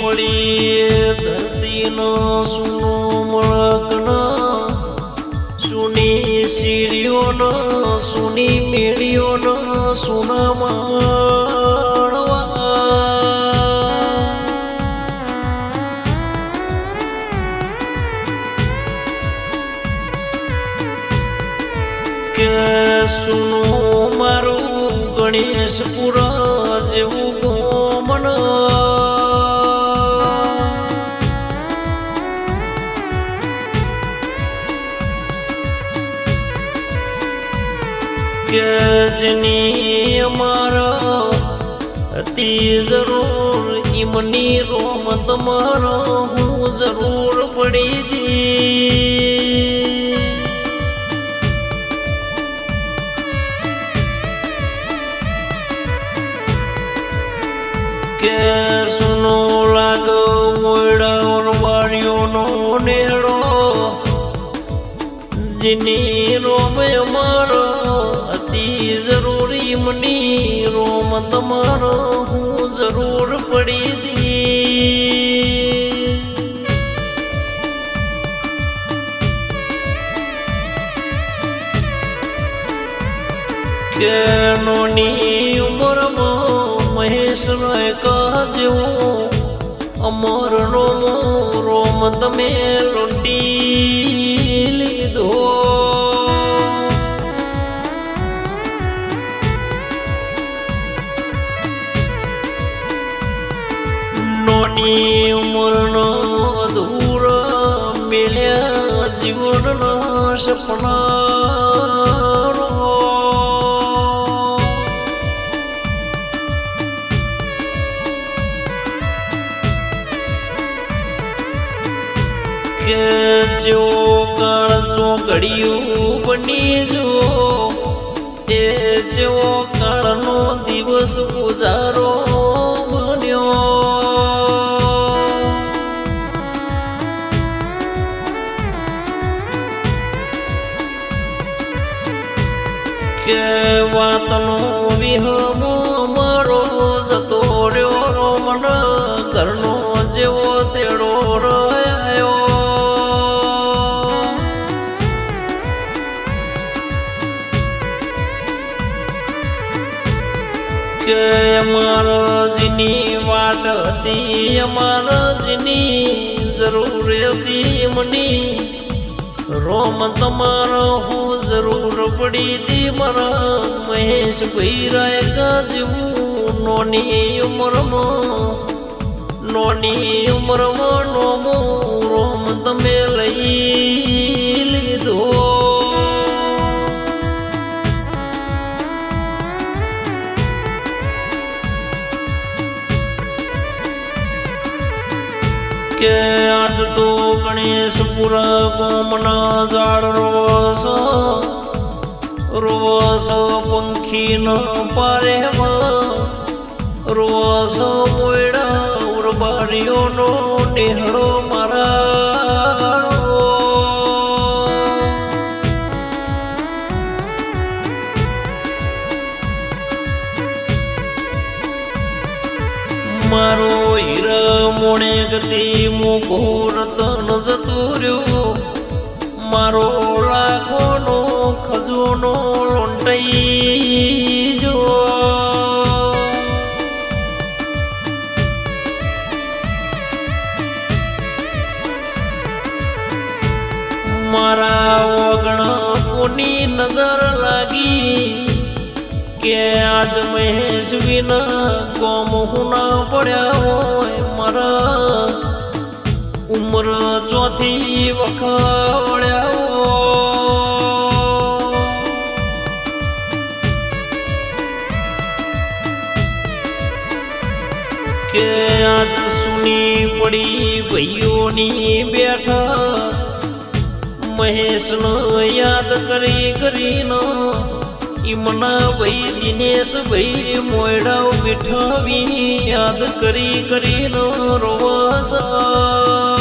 પડી ધરતીનો સુનો મળકનો સુની સીરીઓનો સુની મેળીઓનો સુના માળવા કે સુનો મારું ગણેશપુર જેવું ગોમન કે જેની અમારા હતી જરૂર ઈમની રોમ તમારો હું જરૂર પડી દી કે સુનો લાગો મોયડા ઓર બારીઓનો નેડો જેની રોમ અમારો જરૂરી મની રોમ તમારો હું જરૂર પડી દી કે નોની ઉંમરમાં મહેશ રાય કાજવું અમર રોમ તમે લૂંટી લીધો ઉમરનો અધૂર મેલ્યા જીવનના સપના કે જો કાળ જો ઘડિયું બની જો એ જેવો કાળનો દિવસ ગુજારો બન્યો કે વાતનો વિહમો મારો જતો રહ્યો રોમન ઘરનો જેવો તેડો રહ્યો કે અમારા જીની વાટ હતી અમારા જીની જરૂર હતી મની રોમ તમારો હું જરૂર પડી દી મારા મહેશ ભાઈ રાય ગાજવું નોની ઉંમરમાં નોમો રોમ તમે લઈ લીધો કે આજ તો ગણેશપુર ગોમના ઝાડ રોસ પંખી ન પારેમાં રોસ મોયડા ઉરબારીઓનો નેહળો મારા મારો હીરા મોણે ગતી મુહૂર્તન જતુર્યો મારો લાખોનો ખજોનો લોંટાઈ જો મારા ઓગણ કોની નજર લાગી કે આજ મહેશ વિના કોમ હુના પડ્યા હોય મારા ઉંમર ચોથી વખડ્યા કે આજ સુની પડી ભાઈઓની બેઠા મહેશનો યાદ કરીને ઈમના ભાઈ દિનેશ ભાઈ મોયડા મીઠાવી યાદ કરીને રોવાસા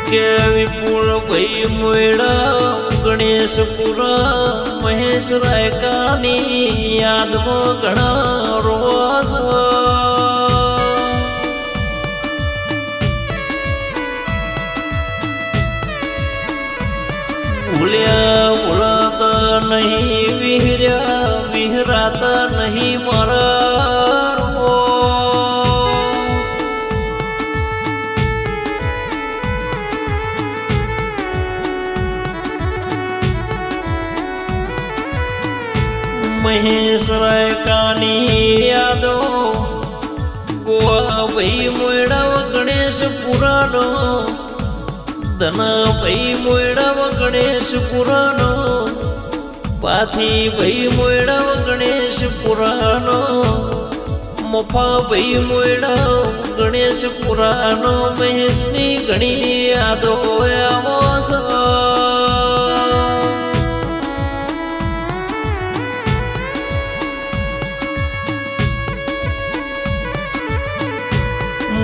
કે વિપુલ ભાઈ મોયડા ગણેશપુરા મહેશ રાયકાની યાદમાં ઘણા રોસ ભૂલ્યા ભૂલાતા નહીં વિહર્યા વિહરાતા નહીં મારા મહેશ રાયકાની યાદો ગોવા ભાઈ મોયડા ગણેશ પુરાનો ધના ભાઈ મોયડા ગણેશ પુરાનો પાથી ભાઈ મોયડા ગણેશ પુરાનો મફા ભાઈ મોયડા ગણેશ પુરાનો મહેશની ઘણી યાદો આવો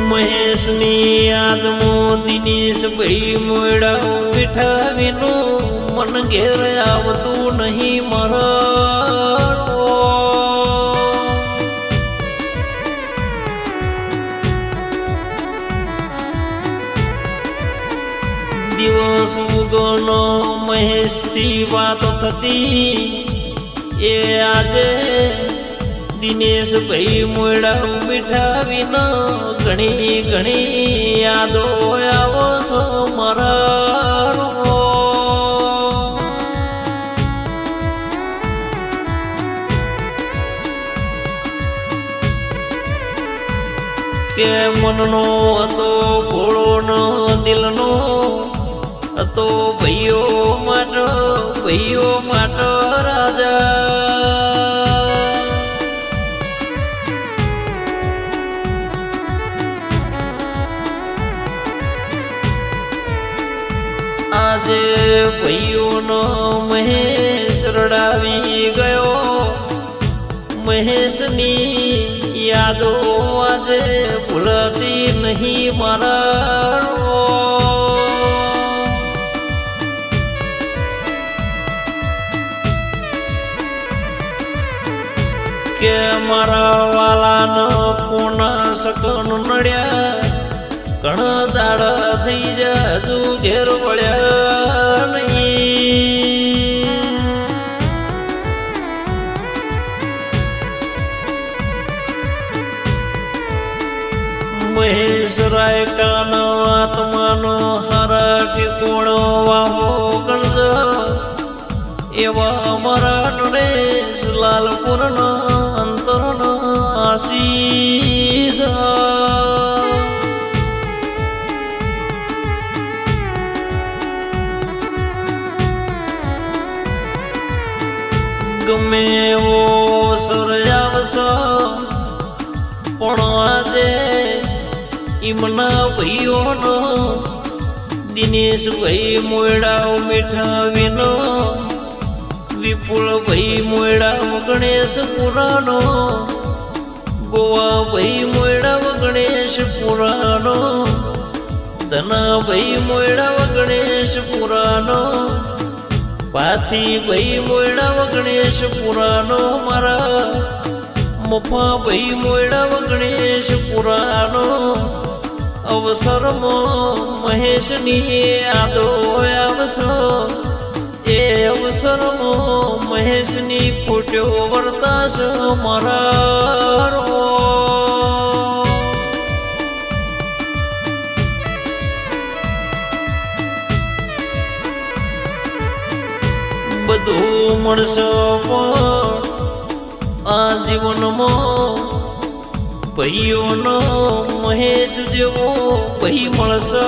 મહેશની યાદમાં દિનેશ ભાઈ મોયડા મીઠાવીનું મન ઘેર આવતું નહીં મારા દિવસ ઉગનો મહેશથી વાત થતી એ આજે દિનેશ ભાઈ મોયડા મીઠાવીના ઘણી ઘણી યાદો આવો છો મારા કે મનનો હતો ભોળોનો દિલનો હતો ભાઈઓ માટે રાજા આજે ભાઈઓનો મહેશ રડાવી ગયો મહેશની યાદો આજે ભૂલતી નહીં મારા કે મારા વાલાનો પૂર્ણ સકન નડ્યા ઘણા દાડા થઈ જાય હજુ ઘેર પડ્યા નહીં મહેશ રાયકાનો આત્માનો હારા ઠેકોણો વાહો કરજ એવા અમારા નરેશ લાલપુરના અંતરના આશીષ ગમે એવો સર્જાવશો પણ આજે ઈમના ભાઈઓનો દિનેશ ભાઈ મોયડા મીઠાવીનો વિપુલ ભાઈ મોયડા ગણેશ પુરાનો ગોવા ભાઈ મોયડા ગણેશ પુરાનો ધના ભાઈ મોયડા ગણેશ પુરાનો પાથી ભાઈ મોયડા ગણેશ પુરાનો મારા મફા ભાઈ મોયડા ગણેશ પુરાનો અવસરમાં મહેશની યાદો આવશો એ અવસરમાં મહેશની ફૂટ્યો વર્તાશ મારા બધું મળશે પણ આ જીવનમાં ભાઈઓનો મહેશ જેવો ભાઈ મળશે